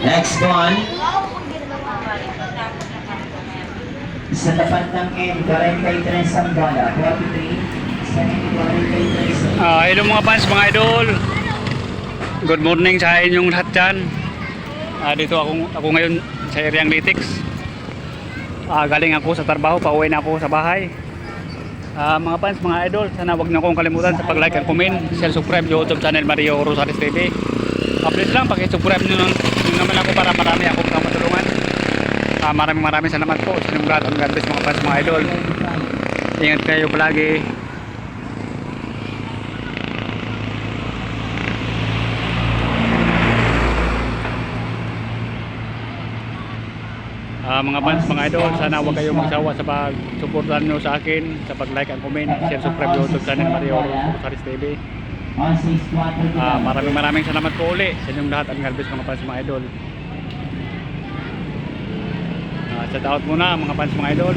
Next one. Sa tapat ng end, 43 ang bala. 43. Sa end, 43. Hello mga fans, mga idol. Good morning sa inyong lahat dyan. Dito ako ngayon sa Areang Litix. Galing ako sa trabaho, pauwi na ako sa bahay. Mga fans, mga idol, sana wag niyo akong kalimutan sa pag-like and comment, share, subscribe YouTube channel Mario Rosales TV. Please lang, paki-subscribe niyo naman ako para marami akong matulungan. Maraming salamat po sa inyong lahat. God bless mga fans, mga idol. Ingat kayo palagi. Mga fans, mga idol, sana huwag kayong magsawa sa pag-suportan nyo sa akin, sa pag-like and comment, share, subscribe YouTube channel Mario Rosales TV. Maraming salamat po uli sa inyong lahat. Ang God bless mga fans, mga idol. Shout out muna mga fans, mga idol.